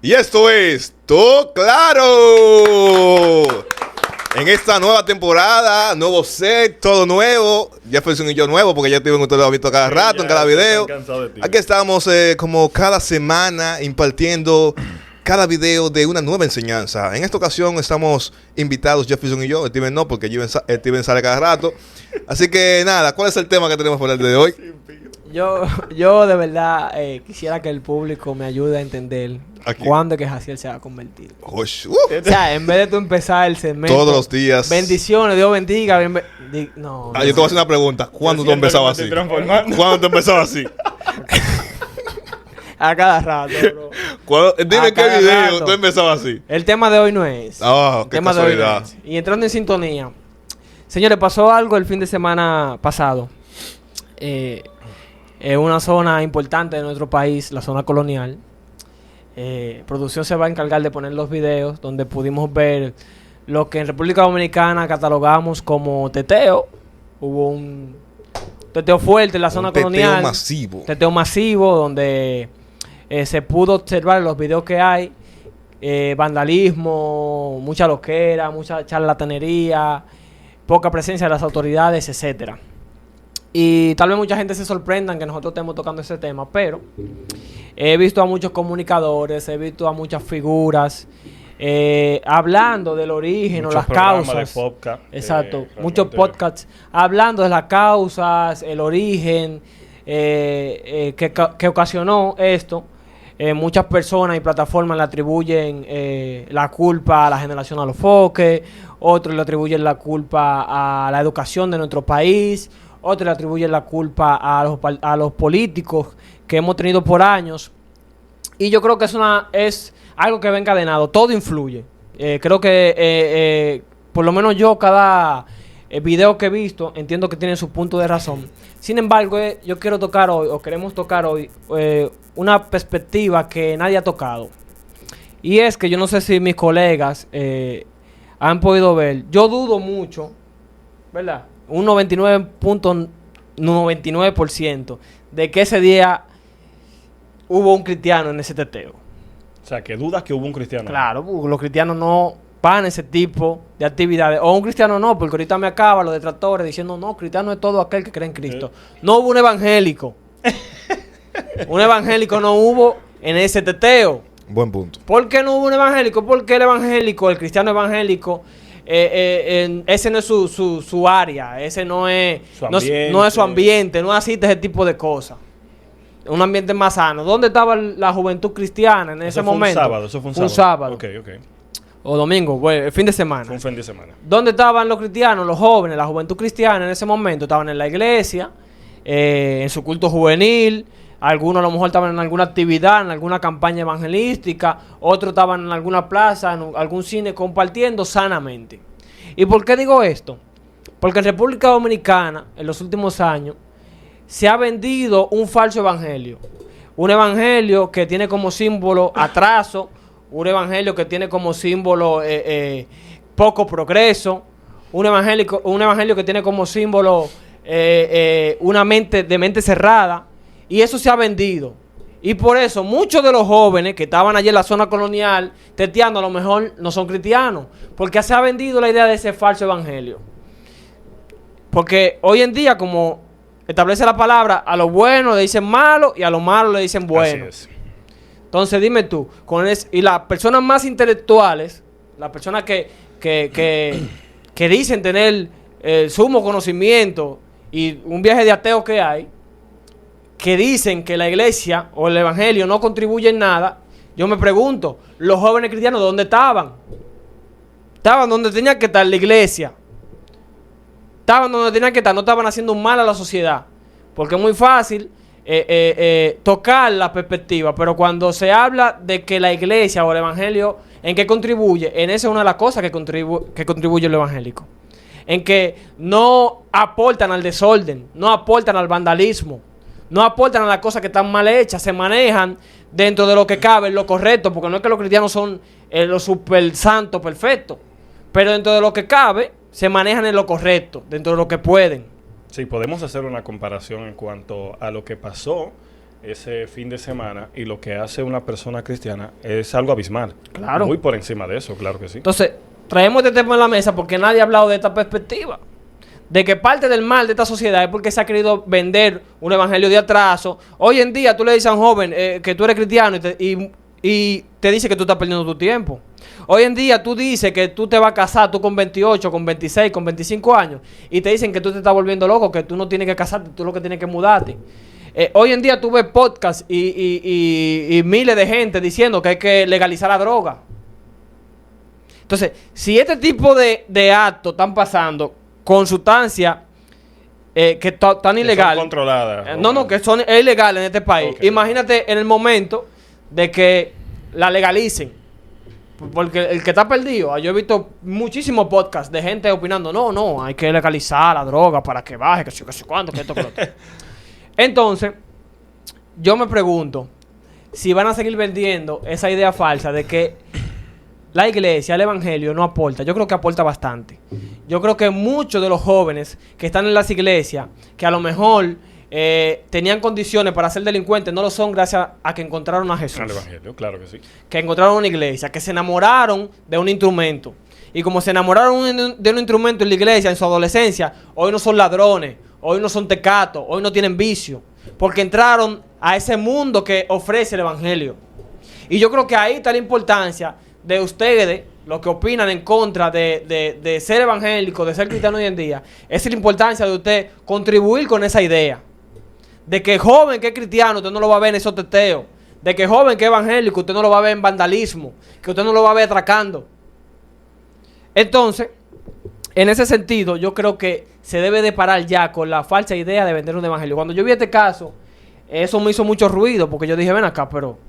Y esto es Todo Claro. En esta nueva temporada, nuevo set, todo nuevo. Jefferson y yo nuevo, porque ya te ustedes lo han visto cada rato, en cada video. Aquí estamos como cada semana impartiendo cada video de una nueva enseñanza. En esta ocasión estamos invitados Jefferson y yo. Steven no, porque Steven sale cada rato. Así que nada, ¿cuál es el tema que tenemos para el día de hoy? Yo de verdad quisiera que el público me ayude a entender cuándo es que Jaciel se va a convertir. O sea, en vez de tú empezar el segmento todos los días. Bendiciones, Dios bendiga. No. Yo te voy a hacer una pregunta. ¿Cuándo tú empezabas así? ¿Cuándo tú empezabas así? A cada rato, bro. Dime qué video tú empezabas así. El tema de hoy no es. Oh, qué casualidad. No es. Y entrando en sintonía. Señores, pasó algo el fin de semana pasado. En una zona importante de nuestro país, la zona colonial. Producción se va a encargar de poner los videos donde pudimos ver lo que en República Dominicana catalogamos como teteo. Hubo un teteo fuerte en la zona colonial. Teteo masivo, donde se pudo observar en los videos que hay vandalismo, mucha loquera, mucha charlatanería, poca presencia de las autoridades, etcétera. Y tal vez mucha gente se sorprenda que nosotros estemos tocando ese tema, pero he visto a muchos comunicadores, he visto a muchas figuras hablando del origen o las causas. De podcast, exacto, muchos podcasts hablando de las causas, el origen que ocasionó esto. Muchas personas y plataformas le atribuyen la culpa a la generación Alofoque, otros le atribuyen la culpa a la educación de nuestro país, otros le atribuyen la culpa a los políticos que hemos tenido por años. Y yo creo que es algo que va encadenado. Todo influye. Creo que, por lo menos yo, cada video que he visto, entiendo que tiene su punto de razón. Sin embargo, yo quiero tocar hoy, o queremos tocar hoy, una perspectiva que nadie ha tocado. Y es que yo no sé si mis colegas han podido ver. Yo dudo mucho, ¿verdad? Un 99.99% de que ese día hubo un cristiano en ese teteo. O sea, que dudas que hubo un cristiano. Claro, los cristianos no van a ese tipo de actividades. O un cristiano no, porque ahorita me acaba los detractores diciendo, no, cristiano es todo aquel que cree en Cristo. No hubo un evangélico. Un evangélico no hubo en ese teteo. Buen punto. ¿Por qué no hubo un evangélico? Porque el evangélico, el cristiano evangélico, ese no es su área, ese no es su ambiente, no asiste a ese tipo de cosas. Un ambiente más sano. ¿Dónde estaba la juventud cristiana en ese momento? Eso fue un sábado. Ok. O domingo, bueno, el fin de semana. Fue un fin de semana. ¿Dónde estaban los cristianos, los jóvenes, la juventud cristiana en ese momento? Estaban en la iglesia, en su culto juvenil. Algunos a lo mejor estaban en alguna actividad, en alguna campaña evangelística. Otros estaban en alguna plaza, en algún cine, compartiendo sanamente. ¿Y por qué digo esto? Porque en República Dominicana, en los últimos años, se ha vendido un falso evangelio. Un evangelio que tiene como símbolo atraso. Un evangelio que tiene como símbolo poco progreso. Un evangelio que tiene como símbolo una mente cerrada. Y eso se ha vendido. Y por eso muchos de los jóvenes que estaban allí en la zona colonial teteando a lo mejor no son cristianos. Porque se ha vendido la idea de ese falso evangelio. Porque hoy en día, como establece la palabra, a lo bueno le dicen malo y a lo malo le dicen bueno. Entonces dime tú, y las personas más intelectuales, las personas que dicen tener sumo conocimiento y un viaje de ateo que hay, que dicen que la iglesia o el evangelio no contribuye en nada, yo me pregunto, los jóvenes cristianos, ¿dónde estaban? Estaban donde tenía que estar la iglesia. Estaban donde tenían que estar, no estaban haciendo un mal a la sociedad. Porque es muy fácil tocar la perspectiva, pero cuando se habla de que la iglesia o el evangelio, ¿en qué contribuye? En esa es una de las cosas que contribuye el evangélico. En que no aportan al desorden, no aportan al vandalismo, no aportan a las cosas que están mal hechas, se manejan dentro de lo que cabe, lo correcto, porque no es que los cristianos son los super santos perfectos, pero dentro de lo que cabe, se manejan en lo correcto, dentro de lo que pueden. Sí, podemos hacer una comparación en cuanto a lo que pasó ese fin de semana y lo que hace una persona cristiana es algo abismal. Claro. Muy por encima de eso, claro que sí. Entonces, traemos este tema en la mesa porque nadie ha hablado de esta perspectiva. De que parte del mal de esta sociedad es porque se ha querido vender un evangelio de atraso. Hoy en día tú le dices a un joven que tú eres cristiano y te dice que tú estás perdiendo tu tiempo. Hoy en día tú dices que tú te vas a casar, tú con 28, con 26, con 25 años, y te dicen que tú te estás volviendo loco, que tú no tienes que casarte, tú lo que tienes que mudarte. Hoy en día tú ves podcasts y miles de gente diciendo que hay que legalizar la droga. Entonces, si este tipo de actos están pasando con sustancias que están ilegales, son controladas. que son ilegales en este país, Okay. Imagínate en el momento de que la legalicen. Porque el que está perdido, yo he visto muchísimos podcasts de gente opinando, no, hay que legalizar la droga para que baje, que sé cuánto, que esto, que lo otro. Entonces, yo me pregunto si van a seguir vendiendo esa idea falsa de que la iglesia, el evangelio no aporta. Yo creo que aporta bastante. Yo creo que muchos de los jóvenes que están en las iglesias, que a lo mejor tenían condiciones para ser delincuentes, no lo son gracias a que encontraron a Jesús. Al evangelio, claro que sí. Que encontraron una iglesia, que se enamoraron de un instrumento. Y como se enamoraron de un instrumento en la iglesia en su adolescencia, hoy no son ladrones, hoy no son tecatos, hoy no tienen vicio. Porque entraron a ese mundo que ofrece el evangelio. Y yo creo que ahí está la importancia de ustedes, los que opinan en contra de ser evangélico, de ser cristiano hoy en día. Esa es la importancia de usted contribuir con esa idea. De que joven que es cristiano, usted no lo va a ver en esos teteos. De que joven que es evangélico, usted no lo va a ver en vandalismo. Que usted no lo va a ver atracando. Entonces, en ese sentido, yo creo que se debe de parar ya con la falsa idea de vender un evangelio. Cuando yo vi este caso, eso me hizo mucho ruido, porque yo dije, ven acá, pero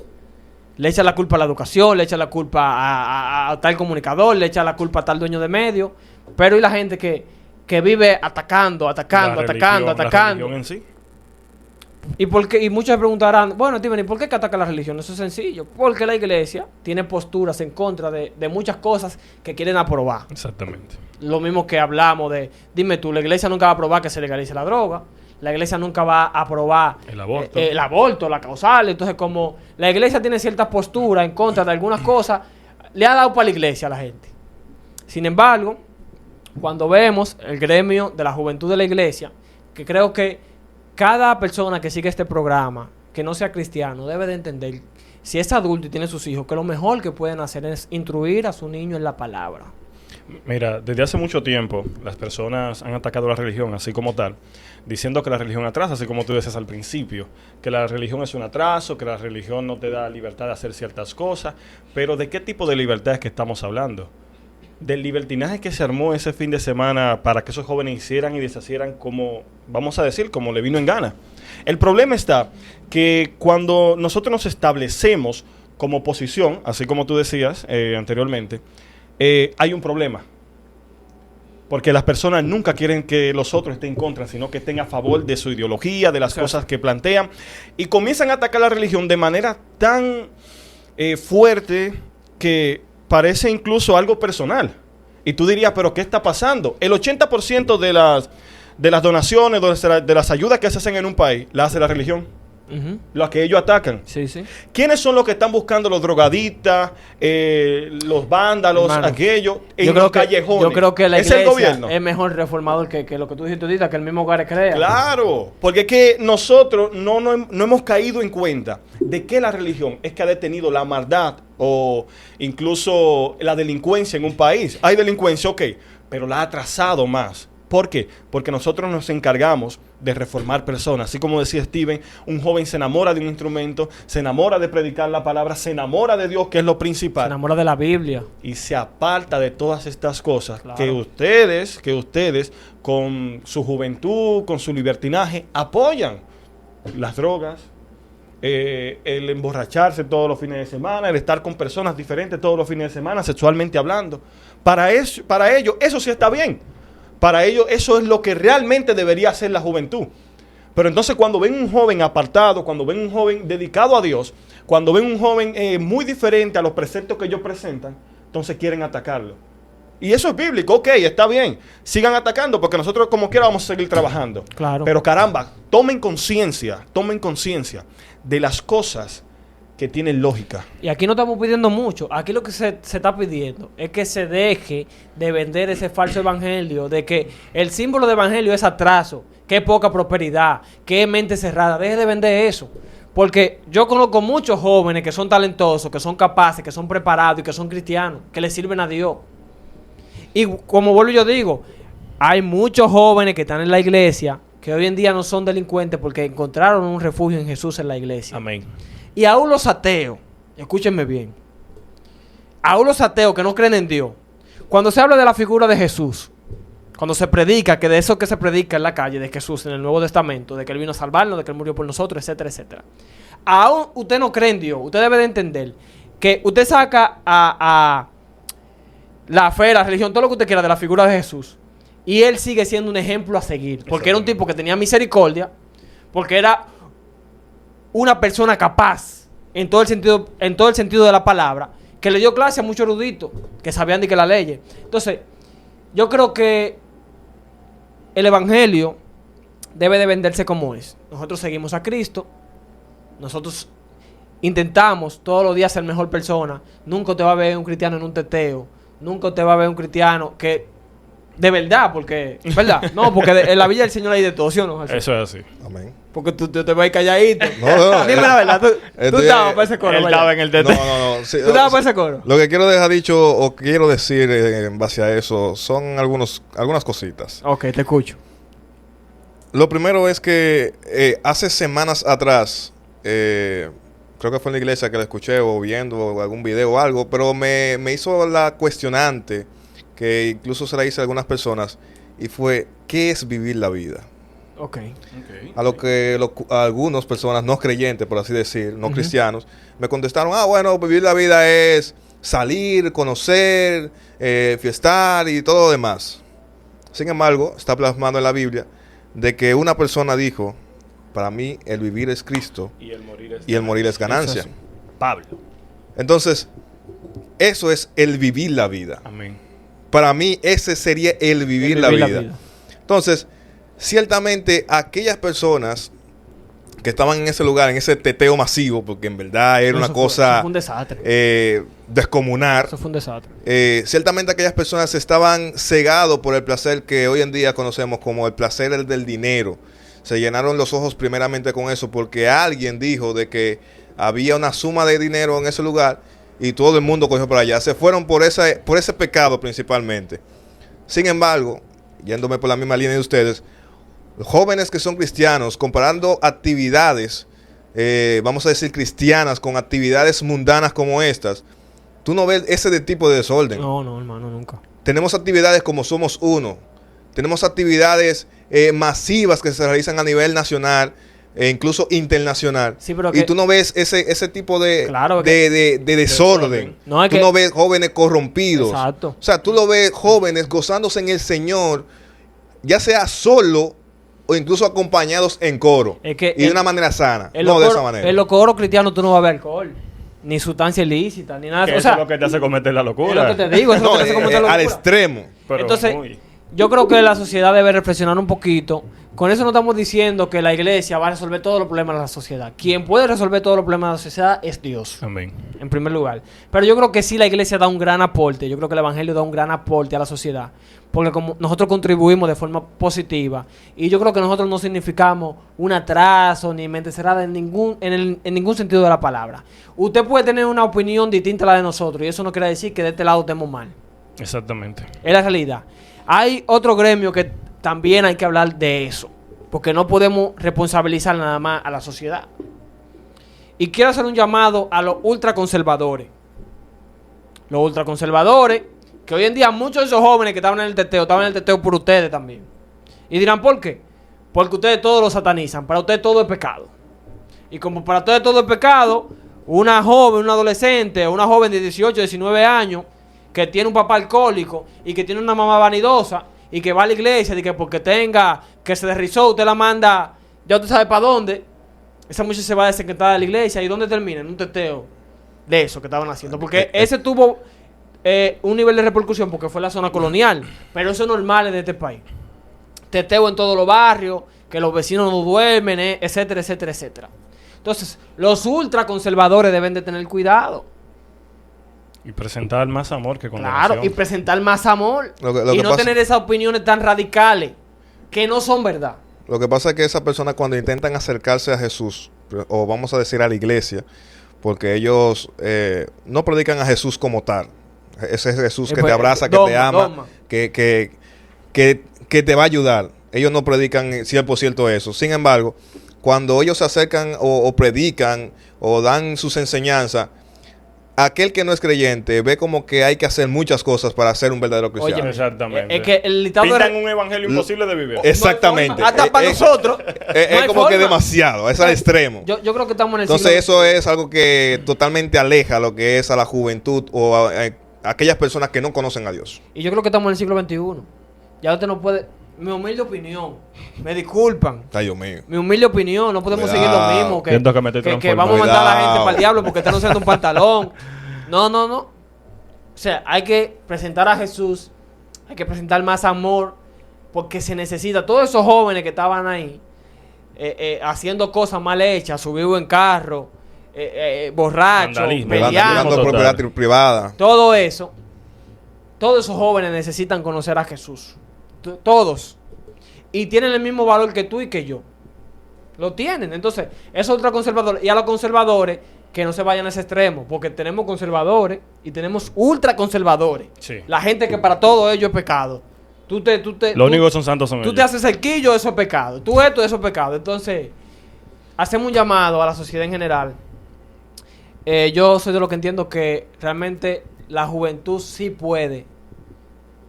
le echa la culpa a la educación, le echa la culpa a tal comunicador, le echa la culpa a tal dueño de medio. Pero y la gente que vive atacando. La religión en sí. Y muchos se preguntarán, bueno, Steven, ¿y por qué que ataca la religión? Eso es sencillo. Porque la iglesia tiene posturas en contra de muchas cosas que quieren aprobar. Exactamente. Lo mismo que hablamos de, dime tú, la iglesia nunca va a aprobar que se legalice la droga. La iglesia nunca va a aprobar el aborto, la causal. Entonces, como la iglesia tiene ciertas posturas en contra de algunas cosas, le ha dado para la iglesia a la gente. Sin embargo, cuando vemos el gremio de la juventud de la iglesia, que creo que cada persona que sigue este programa, que no sea cristiano, debe de entender, si es adulto y tiene sus hijos, que lo mejor que pueden hacer es instruir a su niño en la palabra. Mira, desde hace mucho tiempo las personas han atacado la religión así como tal, diciendo que la religión atrasa, así como tú decías al principio, que la religión es un atraso, que la religión no te da libertad de hacer ciertas cosas, pero ¿de qué tipo de libertad es que estamos hablando? Del libertinaje que se armó ese fin de semana para que esos jóvenes hicieran y deshacieran como, vamos a decir, como le vino en gana. El problema está que cuando nosotros nos establecemos como oposición, así como tú decías anteriormente, hay un problema. Porque las personas nunca quieren que los otros estén en contra, sino que estén a favor de su ideología, de las cosas que plantean. Y comienzan a atacar la religión de manera tan fuerte que parece incluso algo personal. Y tú dirías, ¿pero qué está pasando? El 80% de las donaciones, de las ayudas que se hacen en un país, las hace la religión. Los que ellos atacan. Sí, sí. ¿Quiénes son los que están buscando los drogadictas, los vándalos, hermano, aquellos, en los callejones? Yo creo que la iglesia iglesia es el gobierno. Es mejor reformador que lo que tú dijiste ahorita, que el mismo hogar crea. Claro, porque es que nosotros no hemos caído en cuenta de que la religión es que ha detenido la maldad o incluso la delincuencia en un país. Hay delincuencia, ok, pero la ha atrasado más. ¿Por qué? Porque nosotros nos encargamos de reformar personas. Así como decía Steven, un joven se enamora de un instrumento, se enamora de predicar la palabra, se enamora de Dios, que es lo principal. Se enamora de la Biblia. Y se aparta de todas estas cosas. Claro. que ustedes con su juventud, con su libertinaje, apoyan. Las drogas, el emborracharse todos los fines de semana, el estar con personas diferentes todos los fines de semana, sexualmente hablando. Para ellos, eso sí está bien. Para ellos eso es lo que realmente debería hacer la juventud. Pero entonces cuando ven un joven apartado, cuando ven un joven dedicado a Dios, cuando ven un joven muy diferente a los preceptos que ellos presentan, entonces quieren atacarlo. Y eso es bíblico, ok, está bien. Sigan atacando porque nosotros como quiera vamos a seguir trabajando. Claro. Pero caramba, tomen conciencia de las cosas que tienen lógica. Y aquí no estamos pidiendo mucho. Aquí lo que se está pidiendo es que se deje de vender ese falso evangelio, de que el símbolo de evangelio es atraso, que es poca prosperidad, que es mente cerrada. Deje de vender eso. Porque yo conozco muchos jóvenes que son talentosos, que son capaces, que son preparados y que son cristianos, que le sirven a Dios. Y como vuelvo y yo digo, hay muchos jóvenes que están en la iglesia que hoy en día no son delincuentes porque encontraron un refugio en Jesús en la iglesia. Amén. Y aún los ateos, escúchenme bien, aún los ateos que no creen en Dios, cuando se habla de la figura de Jesús, cuando se predica, que de eso que se predica en la calle de Jesús en el Nuevo Testamento, de que Él vino a salvarnos, de que Él murió por nosotros, etcétera, etcétera. Aún usted no cree en Dios, usted debe de entender que usted saca a la fe, la religión, todo lo que usted quiera de la figura de Jesús, y Él sigue siendo un ejemplo a seguir, porque era un tipo que tenía misericordia, porque era una persona capaz en todo el sentido de la palabra, que le dio clase a muchos eruditos que sabían de que la ley. Entonces, yo creo que el evangelio debe de venderse como es. Nosotros seguimos a Cristo, nosotros intentamos todos los días ser mejor persona. Nunca te va a ver un cristiano en un teteo, nunca te va a ver un cristiano que de verdad, porque ¿verdad? No, porque en la Villa del Señor hay de todo, ¿sí o no? Así. Eso es así. Amén. Porque tú te vas calladito. No. Dime la verdad. Tú estabas para ese coro. Él estaba en el No, teteo. no. Sí, Tú estabas para ese coro. Lo que quiero dejar dicho o quiero decir en base a eso son algunas cositas. Ok, te escucho. Lo primero es que hace semanas atrás, creo que fue en la iglesia que lo escuché o viendo algún video o algo, pero me hizo la cuestionante, que incluso se la hice a algunas personas, y fue, ¿qué es vivir la vida? Ok. A lo que algunas personas no creyentes, por así decir, no cristianos, me contestaron, bueno, vivir la vida es salir, conocer, fiestar y todo lo demás. Sin embargo, está plasmado en la Biblia de que una persona dijo, para mí el vivir es Cristo Y y el morir es ganancia. Eso es. Pablo. Entonces, eso es el vivir la vida. Amén. Para mí ese sería el vivir la vida. Entonces, ciertamente aquellas personas que estaban en ese lugar, en ese teteo masivo, porque en verdad era una cosa Eso fue un desastre. descomunal. Eso fue un desastre. Ciertamente aquellas personas estaban cegados por el placer que hoy en día conocemos como el placer del dinero. Se llenaron los ojos primeramente con eso porque alguien dijo de que había una suma de dinero en ese lugar y todo el mundo cogió para allá. Se fueron por ese pecado principalmente. Sin embargo, yéndome por la misma línea de ustedes, los jóvenes que son cristianos, comparando actividades, vamos a decir cristianas, con actividades mundanas como estas, tú no ves ese tipo de desorden. No, hermano, nunca. Tenemos actividades como Somos Uno. Tenemos actividades masivas que se realizan a nivel nacional e incluso internacional. Sí, pero y tú no ves ese tipo de, Claro de desorden. No, es tú que- no ves jóvenes corrompidos. Exacto. O sea, tú lo ves jóvenes gozándose en el Señor, ya sea solo o incluso acompañados en coro. Es que y de una manera sana, En no los de coros- esa manera. En los coros cristianos tú no vas a ver alcohol, ni sustancia ilícita, ni nada. Que O eso sea, es lo que te hace cometer la es locura. lo que te digo, eso es lo No, que te hace cometer la al locura. extremo. Pero Entonces, muy. yo creo que la sociedad debe reflexionar un poquito. Con eso no estamos diciendo que la iglesia va a resolver todos los problemas de la sociedad. Quien puede resolver todos los problemas de la sociedad es Dios, Amén. en primer lugar. Pero yo creo que sí la iglesia da un gran aporte. Yo creo que el evangelio da un gran aporte a la sociedad. Porque como nosotros contribuimos de forma positiva. Y yo creo que nosotros no significamos un atraso ni mente cerrada en ningún sentido de la palabra. Usted puede tener una opinión distinta a la de nosotros. Y eso no quiere decir que de este lado estemos mal. Exactamente. Es la realidad. Hay otro gremio que también hay que hablar de eso. Porque no podemos responsabilizar nada más a la sociedad. Y quiero hacer un llamado a los ultraconservadores. Los ultraconservadores, que hoy en día muchos de esos jóvenes que estaban en el teteo por ustedes también. Y dirán, ¿por qué? Porque ustedes todo lo satanizan. Para ustedes todo es pecado. Y como para ustedes todo es pecado, una joven, una adolescente, o una joven de 18, 19 años, que tiene un papá alcohólico y que tiene una mamá vanidosa y que va a la iglesia y que porque tenga, que se derrizó, usted la manda, ya usted sabe para dónde, esa muchacha se va desencantada de la iglesia. ¿Y dónde termina? En un teteo de eso que estaban haciendo. Porque ese tuvo un nivel de repercusión porque fue la zona colonial, pero eso es normal en este país. Teteo en todos los barrios, que los vecinos no duermen, etcétera, etcétera, etcétera. Entonces, los ultraconservadores deben de tener cuidado. Y presentar más amor que condenación. Claro, y presentar más amor. Lo y que no pasa- tener esas opiniones tan radicales, que no son verdad. Lo que pasa es que esas personas cuando intentan acercarse a Jesús, o vamos a decir a la iglesia, porque ellos no predican a Jesús como tal. Ese es Jesús que te abraza, que te ama, que te va a ayudar. Ellos no predican 100% eso. Sin embargo, cuando ellos se acercan o predican o dan sus enseñanzas, aquel que no es creyente ve como que hay que hacer muchas cosas para ser un verdadero cristiano. Oye, Exactamente. Es que el dictado Pintan un evangelio imposible de vivir. Exactamente. No hay forma. Hasta para nosotros. Es no hay como que forma. demasiado, es al extremo. Yo creo que estamos en el Entonces siglo eso es algo que totalmente aleja lo que es a la juventud o a aquellas personas que no conocen a Dios. Y yo creo que estamos en el siglo XXI. Ya usted no puede... Mi humilde opinión. Me disculpan. Ay, Dios mío. Mi humilde opinión. No podemos Cuidado. seguir lo mismo. Siento que me estoy Que transformando. vamos a mandar a la gente Cuidado. para el diablo porque están usando un pantalón. No. O sea, hay que presentar a Jesús. Hay que presentar más amor. Porque se necesita. Todos esos jóvenes que estaban ahí haciendo cosas mal hechas, subido en carro, borrachos, Vandalismo. peleando. Violando total. propiedad privada. Todo eso. Todos esos jóvenes necesitan conocer a Jesús. Todos. Y tienen el mismo valor que tú y que yo. Lo tienen. Entonces, esos ultraconservadores. Y a los conservadores, que no se vayan a ese extremo. Porque tenemos conservadores y tenemos ultraconservadores. Sí. La gente que para todo ello es pecado. Lo único que son santos son Tú ellos. te haces cerquillo, eso es pecado. Tú esto, eso es pecado. Entonces, hacemos un llamado a la sociedad en general. Yo soy de lo que entiendo que realmente la juventud sí puede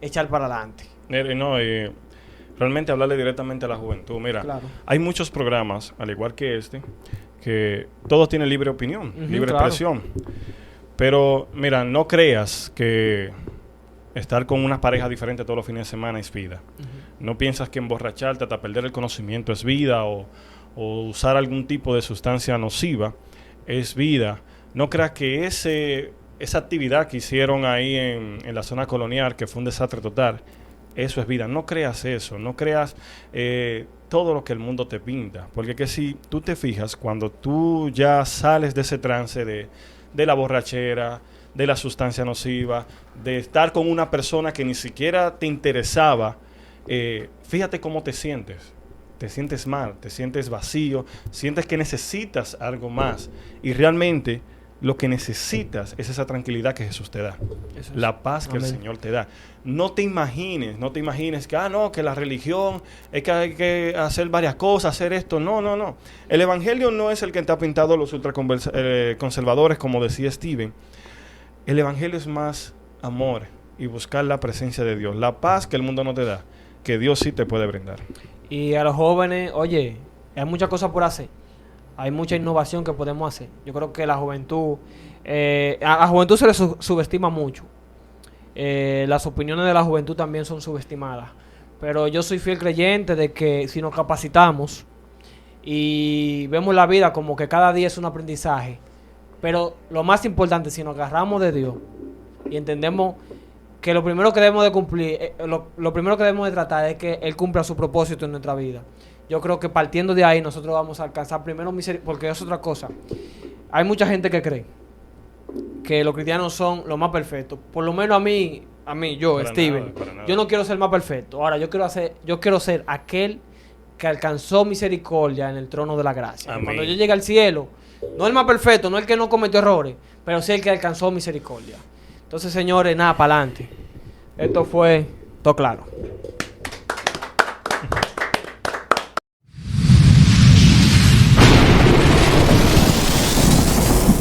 echar para adelante. No, realmente hablarle directamente a la juventud. Mira, Claro. hay muchos programas, al igual que este, que todos tienen libre opinión, Ujú, libre claro. expresión. Pero, mira, no creas que estar con una pareja diferente todos los fines de semana es vida. No piensas que emborracharte hasta perder el conocimiento es vida o usar algún tipo de sustancia nociva es vida. No creas que esa actividad que hicieron ahí en la zona colonial, que fue un desastre total, eso es vida. No creas eso, no creas todo lo que el mundo te pinta. Porque que si tú te fijas, cuando tú ya sales de ese trance de la borrachera, de la sustancia nociva, de estar con una persona que ni siquiera te interesaba, fíjate cómo te sientes. Te sientes mal, te sientes vacío, sientes que necesitas algo más. Y realmente lo que necesitas es esa tranquilidad que Jesús te da. Eso es. La paz que el Amén. Señor te da. No te imagines que, que la religión es que hay que hacer varias cosas, hacer esto. No. El Evangelio no es el que te ha pintado los ultraconservadores, como decía Steven. El Evangelio es más amor y buscar la presencia de Dios. La paz que el mundo no te da, que Dios sí te puede brindar. Y a los jóvenes, oye, hay muchas cosas por hacer. Hay mucha innovación que podemos hacer. Yo creo que la juventud, a la juventud se le subestima mucho. Las opiniones de la juventud también son subestimadas. Pero yo soy fiel creyente de que si nos capacitamos y vemos la vida como que cada día es un aprendizaje, pero lo más importante, si nos agarramos de Dios y entendemos que lo primero que debemos de cumplir, lo primero que debemos de tratar es que Él cumpla su propósito en nuestra vida. Yo creo que partiendo de ahí nosotros vamos a alcanzar primero misericordia, porque es otra cosa. Hay mucha gente que cree que los cristianos son los más perfectos. Por lo menos a mí, yo, Para Steven, nada, para nada. yo no quiero ser más perfecto. Ahora, yo quiero ser aquel que alcanzó misericordia en el trono de la gracia. Amén. Cuando yo llegue al cielo, no el más perfecto, no el que no cometió errores, pero sí el que alcanzó misericordia. Entonces, señores, nada, para adelante. Esto fue todo claro.